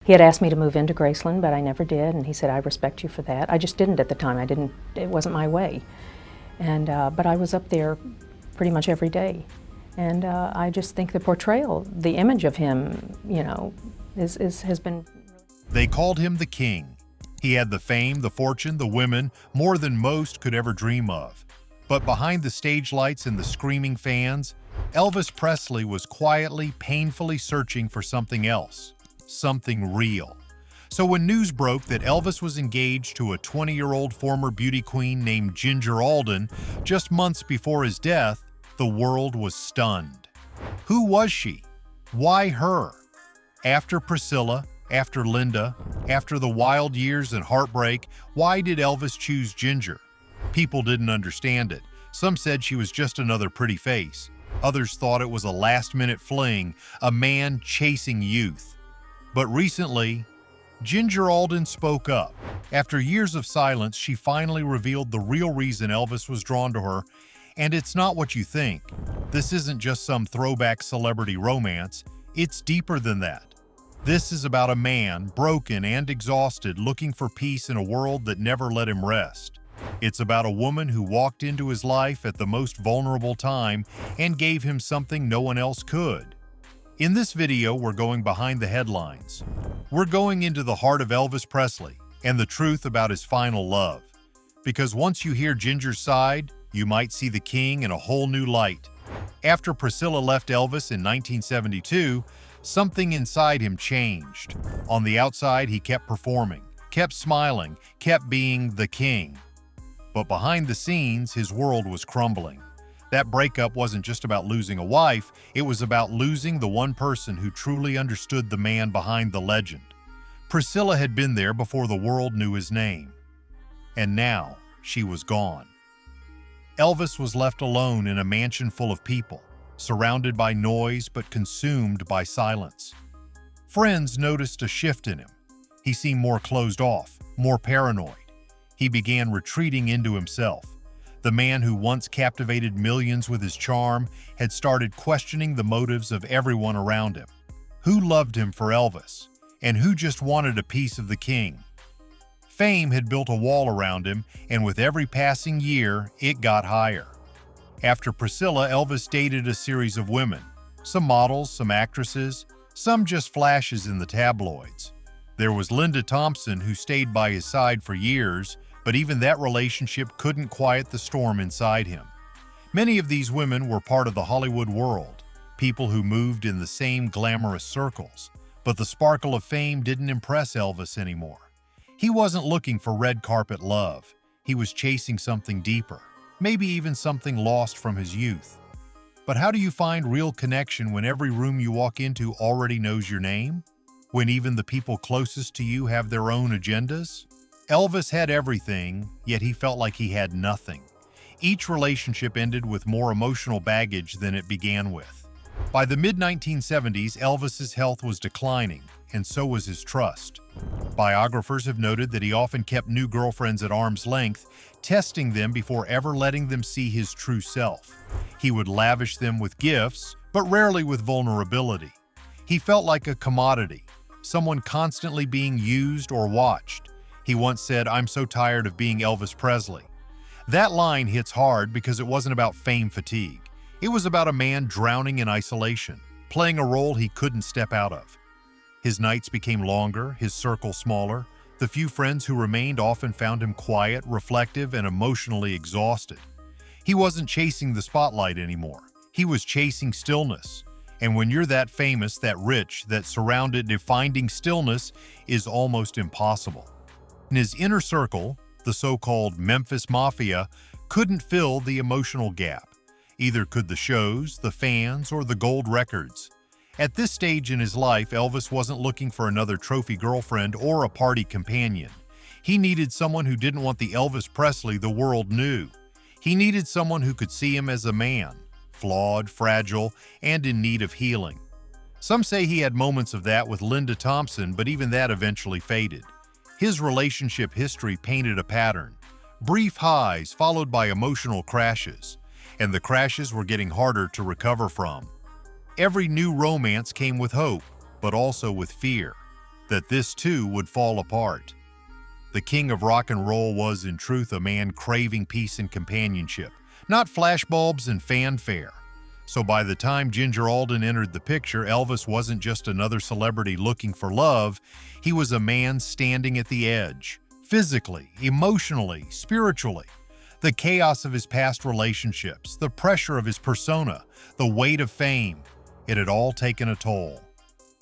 He had asked me to move into Graceland, but I never did, and he said, I respect you for that. I just didn't at the time. It wasn't my way. And, but I was up there pretty much every day. And I just think the portrayal, the image of him, you know, has been... They called him the king. He had the fame, the fortune, the women, more than most could ever dream of. But behind the stage lights and the screaming fans, Elvis Presley was quietly, painfully searching for something else, something real. So when news broke that Elvis was engaged to a 20-year-old former beauty queen named Ginger Alden just months before his death, the world was stunned. Who was she? Why her? After Priscilla, after Linda, after the wild years and heartbreak, why did Elvis choose Ginger? People didn't understand it. Some said she was just another pretty face. Others thought it was a last-minute fling, a man chasing youth. But recently, Ginger Alden spoke up. After years of silence, she finally revealed the real reason Elvis was drawn to her, and it's not what you think. This isn't just some throwback celebrity romance. It's deeper than that. This is about a man, broken and exhausted, looking for peace in a world that never let him rest. It's about a woman who walked into his life at the most vulnerable time and gave him something no one else could. In this video, we're going behind the headlines. We're going into the heart of Elvis Presley and the truth about his final love. Because once you hear Ginger's side, you might see the king in a whole new light. After Priscilla left Elvis in 1972, something inside him changed. On the outside, he kept performing, kept smiling, kept being the king. But behind the scenes, his world was crumbling. That breakup wasn't just about losing a wife, it was about losing the one person who truly understood the man behind the legend. Priscilla had been there before the world knew his name. And now, she was gone. Elvis was left alone in a mansion full of people, surrounded by noise but consumed by silence. Friends noticed a shift in him. He seemed more closed off, more paranoid. He began retreating into himself. The man who once captivated millions with his charm had started questioning the motives of everyone around him. Who loved him for Elvis, and who just wanted a piece of the king? Fame had built a wall around him, and with every passing year, it got higher. After Priscilla, Elvis dated a series of women, some models, some actresses, some just flashes in the tabloids. There was Linda Thompson, who stayed by his side for years, but even that relationship couldn't quiet the storm inside him. Many of these women were part of the Hollywood world, people who moved in the same glamorous circles, but the sparkle of fame didn't impress Elvis anymore. He wasn't looking for red carpet love. He was chasing something deeper, maybe even something lost from his youth. But how do you find real connection when every room you walk into already knows your name? When even the people closest to you have their own agendas? Elvis had everything, yet he felt like he had nothing. Each relationship ended with more emotional baggage than it began with. By the mid-1970s, Elvis's health was declining, and so was his trust. Biographers have noted that he often kept new girlfriends at arm's length, testing them before ever letting them see his true self. He would lavish them with gifts, but rarely with vulnerability. He felt like a commodity, someone constantly being used or watched. He once said, "I'm so tired of being Elvis Presley." That line hits hard because it wasn't about fame fatigue. It was about a man drowning in isolation, playing a role he couldn't step out of. His nights became longer, his circle smaller. The few friends who remained often found him quiet, reflective, and emotionally exhausted. He wasn't chasing the spotlight anymore. He was chasing stillness. And when you're that famous, that rich, that surrounded, finding stillness is almost impossible. In his inner circle, the so-called Memphis Mafia couldn't fill the emotional gap. Either could the shows, the fans, or the gold records. At this stage in his life, Elvis wasn't looking for another trophy girlfriend or a party companion. He needed someone who didn't want the Elvis Presley the world knew. He needed someone who could see him as a man, flawed, fragile, and in need of healing. Some say he had moments of that with Linda Thompson, but even that eventually faded. His relationship history painted a pattern. Brief highs followed by emotional crashes, and the crashes were getting harder to recover from. Every new romance came with hope, but also with fear. that this too would fall apart. The king of rock and roll was, in truth, a man craving peace and companionship, not flashbulbs and fanfare. So by the time Ginger Alden entered the picture, Elvis wasn't just another celebrity looking for love, he was a man standing at the edge, physically, emotionally, spiritually. The chaos of his past relationships, the pressure of his persona, the weight of fame, it had all taken a toll.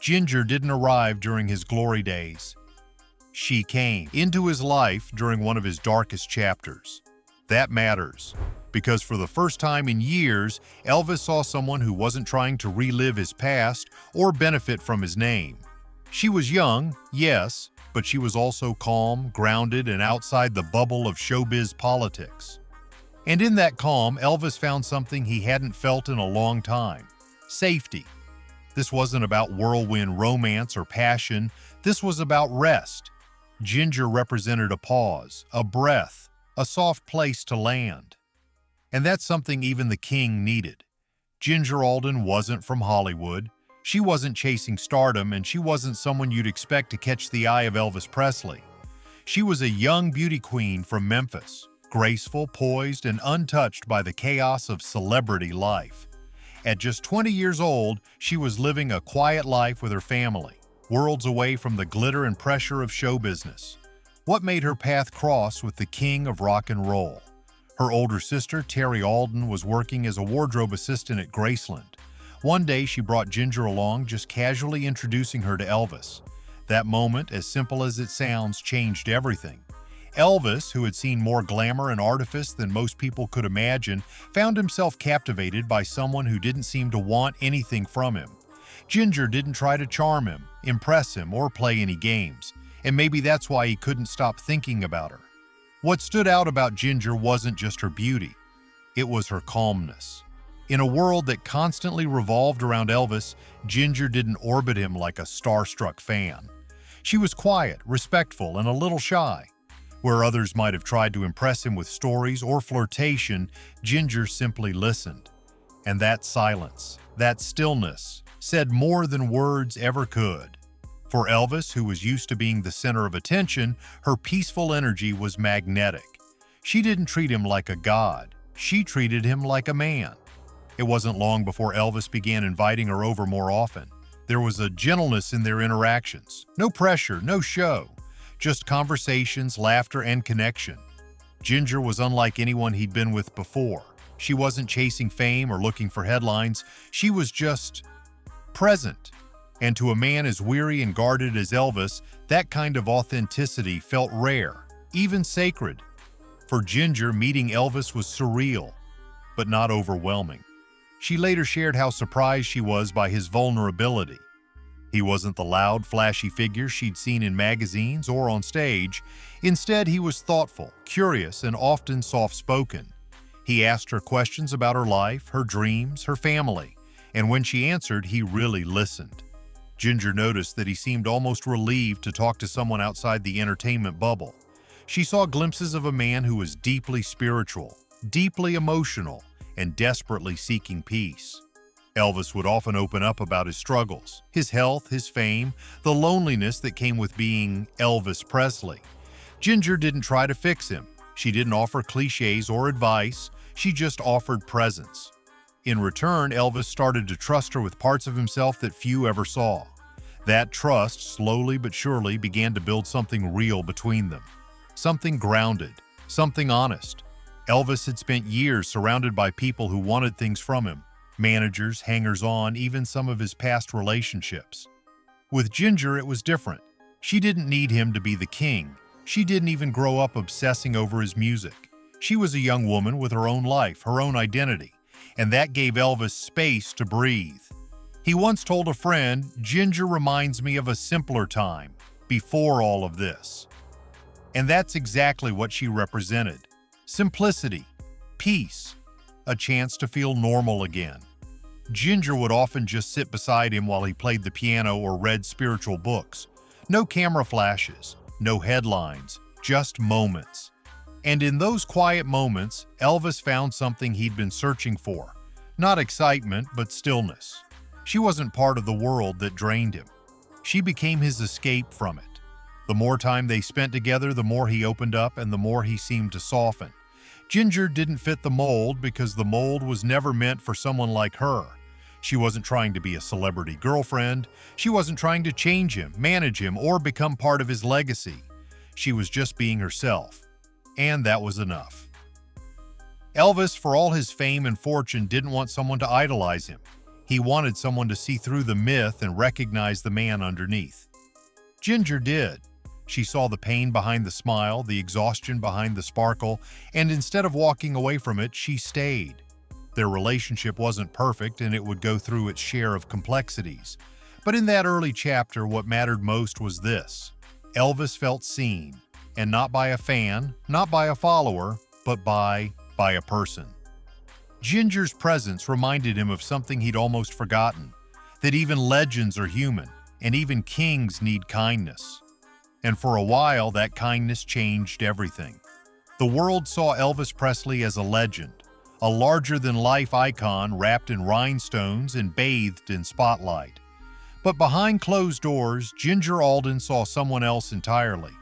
Ginger didn't arrive during his glory days. She came into his life during one of his darkest chapters. That matters, because for the first time in years, Elvis saw someone who wasn't trying to relive his past or benefit from his name. She was young, yes, but she was also calm, grounded, and outside the bubble of showbiz politics. And in that calm, Elvis found something he hadn't felt in a long time: safety. This wasn't about whirlwind romance or passion, this was about rest. Ginger represented a pause, a breath, a soft place to land. And that's something even the king needed. Ginger Alden wasn't from Hollywood. She wasn't chasing stardom, and she wasn't someone you'd expect to catch the eye of Elvis Presley. She was a young beauty queen from Memphis, graceful, poised, and untouched by the chaos of celebrity life. At just 20 years old, she was living a quiet life with her family, worlds away from the glitter and pressure of show business. What made her path cross with the king of rock and roll? Her older sister, Terry Alden, was working as a wardrobe assistant at Graceland. One day, she brought Ginger along, just casually introducing her to Elvis. That moment, as simple as it sounds, changed everything. Elvis, who had seen more glamour and artifice than most people could imagine, found himself captivated by someone who didn't seem to want anything from him. Ginger didn't try to charm him, impress him, or play any games, and maybe that's why he couldn't stop thinking about her. What stood out about Ginger wasn't just her beauty, it was her calmness. In a world that constantly revolved around Elvis, Ginger didn't orbit him like a starstruck fan. She was quiet, respectful, and a little shy. Where others might have tried to impress him with stories or flirtation, Ginger simply listened. And that silence, that stillness, said more than words ever could. For Elvis, who was used to being the center of attention, her peaceful energy was magnetic. She didn't treat him like a god. She treated him like a man. It wasn't long before Elvis began inviting her over more often. There was a gentleness in their interactions. No pressure, no show. Just conversations, laughter, and connection. Ginger was unlike anyone he'd been with before. She wasn't chasing fame or looking for headlines. She was just present. And to a man as weary and guarded as Elvis, that kind of authenticity felt rare, even sacred. For Ginger, meeting Elvis was surreal, but not overwhelming. She later shared how surprised she was by his vulnerability. He wasn't the loud, flashy figure she'd seen in magazines or on stage. Instead, he was thoughtful, curious, and often soft-spoken. He asked her questions about her life, her dreams, her family, and when she answered, he really listened. Ginger noticed that he seemed almost relieved to talk to someone outside the entertainment bubble. She saw glimpses of a man who was deeply spiritual, deeply emotional, and desperately seeking peace. Elvis would often open up about his struggles, his health, his fame, the loneliness that came with being Elvis Presley. Ginger didn't try to fix him. She didn't offer cliches or advice. She just offered presence. In return, Elvis started to trust her with parts of himself that few ever saw. That trust, slowly but surely, began to build something real between them. Something grounded, something honest. Elvis had spent years surrounded by people who wanted things from him. Managers, hangers-on, even some of his past relationships. With Ginger, it was different. She didn't need him to be the king. She didn't even grow up obsessing over his music. She was a young woman with her own life, her own identity, and that gave Elvis space to breathe. He once told a friend, "Ginger reminds me of a simpler time, before all of this." And that's exactly what she represented. Simplicity, peace, a chance to feel normal again. Ginger would often just sit beside him while he played the piano or read spiritual books. No camera flashes, no headlines, just moments. And in those quiet moments, Elvis found something he'd been searching for. Not excitement, but stillness. She wasn't part of the world that drained him. She became his escape from it. The more time they spent together, the more he opened up and the more he seemed to soften. Ginger didn't fit the mold because the mold was never meant for someone like her. She wasn't trying to be a celebrity girlfriend. She wasn't trying to change him, manage him, or become part of his legacy. She was just being herself. And that was enough. Elvis, for all his fame and fortune, didn't want someone to idolize him. He wanted someone to see through the myth and recognize the man underneath. Ginger did. She saw the pain behind the smile, the exhaustion behind the sparkle, and instead of walking away from it, she stayed. Their relationship wasn't perfect and it would go through its share of complexities. But in that early chapter, what mattered most was this. Elvis felt seen, and not by a fan, not by a follower, but by a person. Ginger's presence reminded him of something he'd almost forgotten, that even legends are human, and even kings need kindness. And for a while, that kindness changed everything. The world saw Elvis Presley as a legend, a larger-than-life icon wrapped in rhinestones and bathed in spotlight. But behind closed doors, Ginger Alden saw someone else entirely.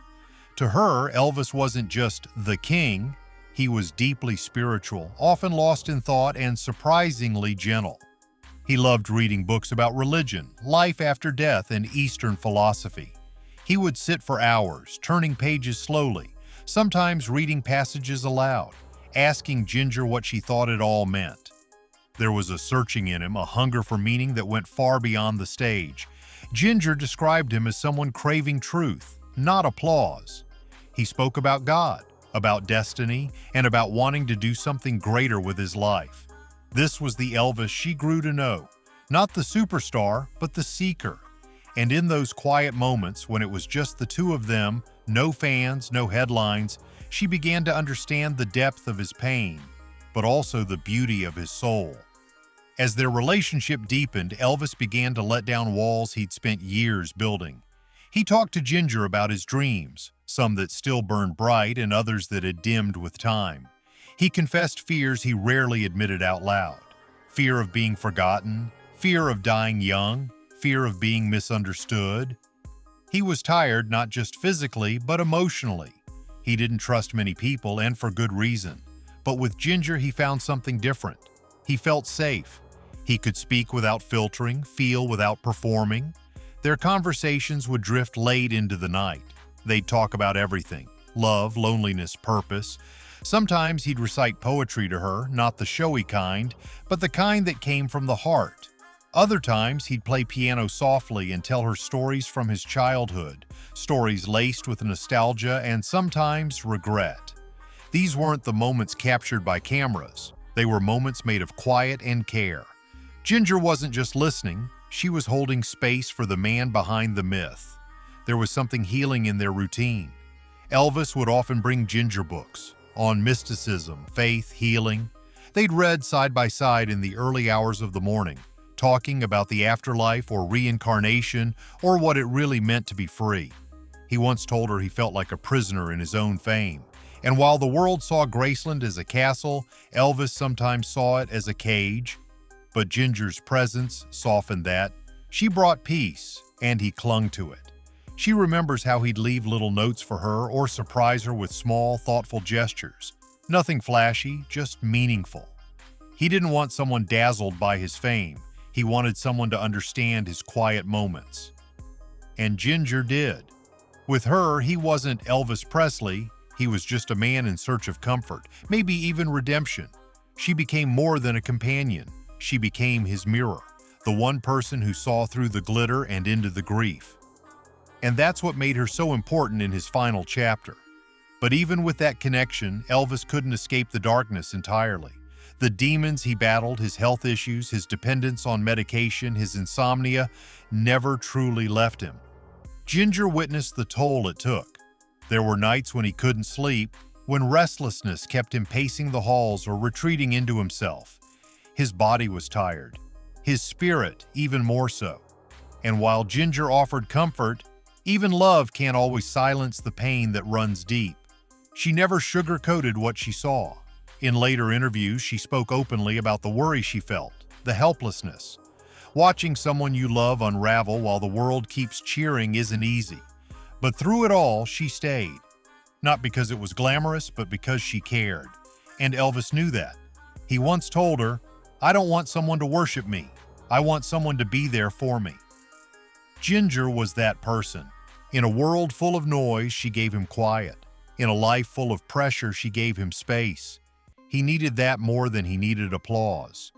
To her, Elvis wasn't just the king, he was deeply spiritual, often lost in thought, and surprisingly gentle. He loved reading books about religion, life after death, and Eastern philosophy. He would sit for hours, turning pages slowly, sometimes reading passages aloud, asking Ginger what she thought it all meant. There was a searching in him, a hunger for meaning that went far beyond the stage. Ginger described him as someone craving truth, not applause. He spoke about God, about destiny, and about wanting to do something greater with his life. This was the Elvis she grew to know, not the superstar, but the seeker. And in those quiet moments, when it was just the two of them, no fans, no headlines, she began to understand the depth of his pain, but also the beauty of his soul. As their relationship deepened, Elvis began to let down walls he'd spent years building. He talked to Ginger about his dreams, some that still burned bright and others that had dimmed with time. He confessed fears he rarely admitted out loud. Fear of being forgotten, fear of dying young, fear of being misunderstood. He was tired not just physically, but emotionally. He didn't trust many people, and for good reason. But with Ginger, he found something different. He felt safe. He could speak without filtering, feel without performing. Their conversations would drift late into the night. They'd talk about everything: love, loneliness, purpose. Sometimes he'd recite poetry to her, not the showy kind, but the kind that came from the heart. Other times, he'd play piano softly and tell her stories from his childhood, stories laced with nostalgia and sometimes regret. These weren't the moments captured by cameras. They were moments made of quiet and care. Ginger wasn't just listening, she was holding space for the man behind the myth. There was something healing in their routine. Elvis would often bring Ginger books on mysticism, faith, healing. They'd read side by side in the early hours of the morning, talking about the afterlife or reincarnation or what it really meant to be free. He once told her he felt like a prisoner in his own fame. And while the world saw Graceland as a castle, Elvis sometimes saw it as a cage. But Ginger's presence softened that. She brought peace, and he clung to it. She remembers how he'd leave little notes for her or surprise her with small, thoughtful gestures. Nothing flashy, just meaningful. He didn't want someone dazzled by his fame. He wanted someone to understand his quiet moments. And Ginger did. With her, he wasn't Elvis Presley. He was just a man in search of comfort, maybe even redemption. She became more than a companion. She became his mirror, the one person who saw through the glitter and into the grief. And that's what made her so important in his final chapter. But even with that connection, Elvis couldn't escape the darkness entirely. The demons he battled, his health issues, his dependence on medication, his insomnia, never truly left him. Ginger witnessed the toll it took. There were nights when he couldn't sleep, when restlessness kept him pacing the halls or retreating into himself. His body was tired, his spirit even more so. And while Ginger offered comfort, even love can't always silence the pain that runs deep. She never sugarcoated what she saw. In later interviews, she spoke openly about the worry she felt, the helplessness. Watching someone you love unravel while the world keeps cheering isn't easy. But through it all, she stayed. Not because it was glamorous, but because she cared. And Elvis knew that. He once told her, "I don't want someone to worship me. I want someone to be there for me." Ginger was that person. In a world full of noise, she gave him quiet. In a life full of pressure, she gave him space. He needed that more than he needed applause.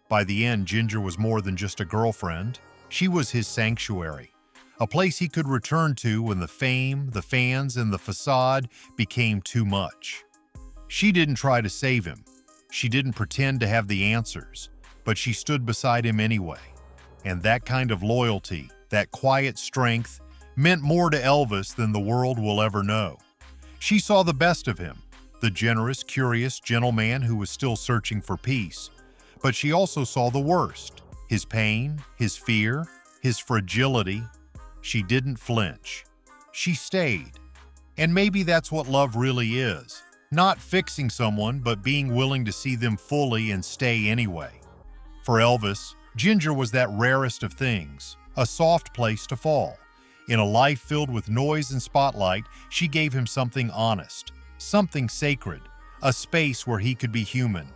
By the end, Ginger was more than just a girlfriend. She was his sanctuary, a place he could return to when the fame, the fans, and the facade became too much. She didn't try to save him. She didn't pretend to have the answers, but she stood beside him anyway. And that kind of loyalty, that quiet strength, meant more to Elvis than the world will ever know. She saw the best of him, the generous, curious, gentle man who was still searching for peace. But she also saw the worst, his pain, his fear, his fragility. She didn't flinch. She stayed. And maybe that's what love really is. Not fixing someone, but being willing to see them fully and stay anyway. For Elvis, Ginger was that rarest of things, a soft place to fall. In a life filled with noise and spotlight, she gave him something honest, something sacred, a space where he could be human.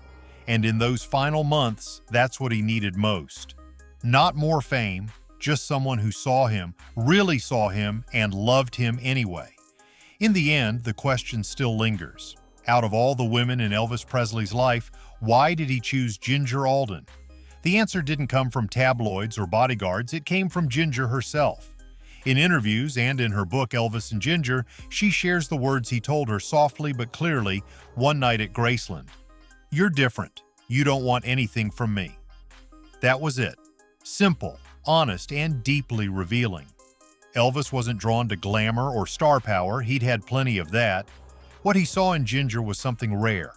And in those final months, that's what he needed most. Not more fame, just someone who saw him, really saw him, and loved him anyway. In the end, the question still lingers. Out of all the women in Elvis Presley's life, why did he choose Ginger Alden? The answer didn't come from tabloids or bodyguards, it came from Ginger herself. In interviews and in her book Elvis and Ginger, she shares the words he told her softly but clearly one night at Graceland. "You're different. You don't want anything from me." That was it. Simple, honest, and deeply revealing. Elvis wasn't drawn to glamour or star power, he'd had plenty of that. What he saw in Ginger was something rare.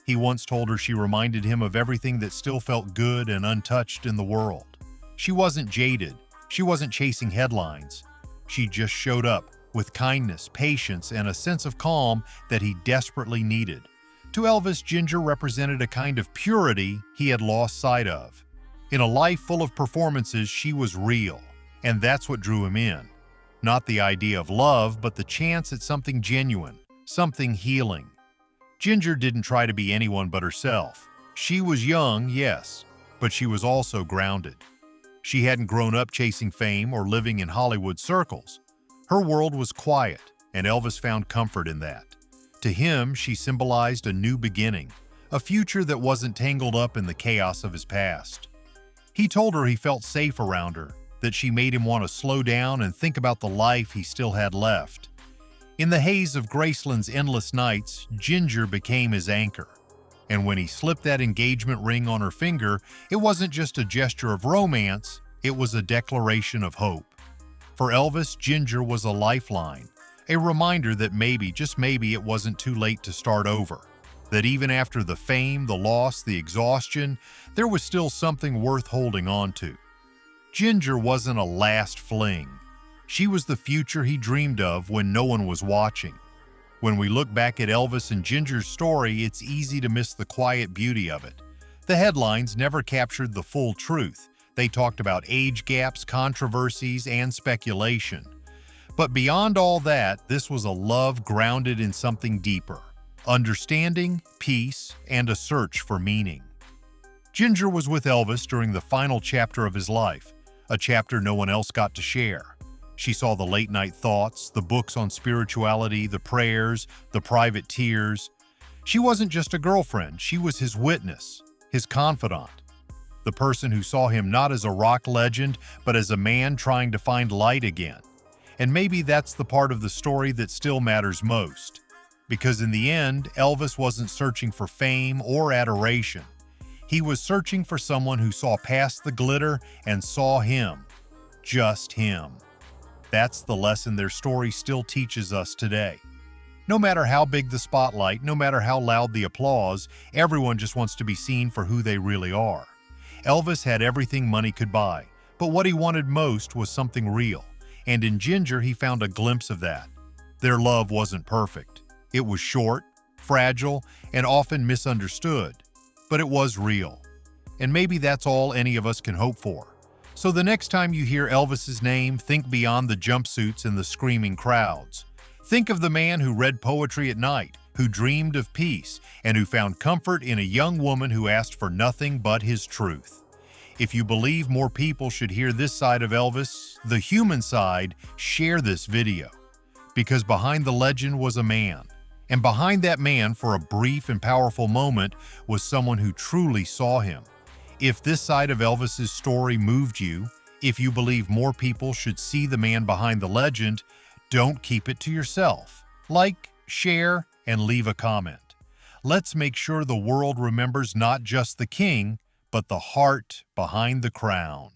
He once told her she reminded him of everything that still felt good and untouched in the world. She wasn't jaded. She wasn't chasing headlines. She just showed up with kindness, patience, and a sense of calm that he desperately needed. To Elvis, Ginger represented a kind of purity he had lost sight of. In a life full of performances, she was real, and that's what drew him in. Not the idea of love, but the chance at something genuine, something healing. Ginger didn't try to be anyone but herself. She was young, yes, but she was also grounded. She hadn't grown up chasing fame or living in Hollywood circles. Her world was quiet, and Elvis found comfort in that. To him, she symbolized a new beginning, a future that wasn't tangled up in the chaos of his past. He told her he felt safe around her, that she made him want to slow down and think about the life he still had left. In the haze of Graceland's endless nights, Ginger became his anchor. And when he slipped that engagement ring on her finger, it wasn't just a gesture of romance, it was a declaration of hope. For Elvis, Ginger was a lifeline, a reminder that maybe, just maybe, it wasn't too late to start over. That even after the fame, the loss, the exhaustion, there was still something worth holding on to. Ginger wasn't a last fling. She was the future he dreamed of when no one was watching. When we look back at Elvis and Ginger's story, it's easy to miss the quiet beauty of it. The headlines never captured the full truth. They talked about age gaps, controversies, and speculation. But beyond all that, this was a love grounded in something deeper. Understanding, peace, and a search for meaning. Ginger was with Elvis during the final chapter of his life, a chapter no one else got to share. She saw the late-night thoughts, the books on spirituality, the prayers, the private tears. She wasn't just a girlfriend, she was his witness, his confidant. The person who saw him not as a rock legend, but as a man trying to find light again. And maybe that's the part of the story that still matters most. Because in the end, Elvis wasn't searching for fame or adoration. He was searching for someone who saw past the glitter and saw him. Just him. That's the lesson their story still teaches us today. No matter how big the spotlight, no matter how loud the applause, everyone just wants to be seen for who they really are. Elvis had everything money could buy, but what he wanted most was something real. And in Ginger, he found a glimpse of that. Their love wasn't perfect. It was short, fragile, and often misunderstood. But it was real. And maybe that's all any of us can hope for. So the next time you hear Elvis's name, think beyond the jumpsuits and the screaming crowds. Think of the man who read poetry at night, who dreamed of peace, and who found comfort in a young woman who asked for nothing but his truth. If you believe more people should hear this side of Elvis, the human side, share this video. Because behind the legend was a man. And behind that man, for a brief and powerful moment, was someone who truly saw him. If this side of Elvis's story moved you, if you believe more people should see the man behind the legend, don't keep it to yourself. Like, share, and leave a comment. Let's make sure the world remembers not just the king, but the heart behind the crown.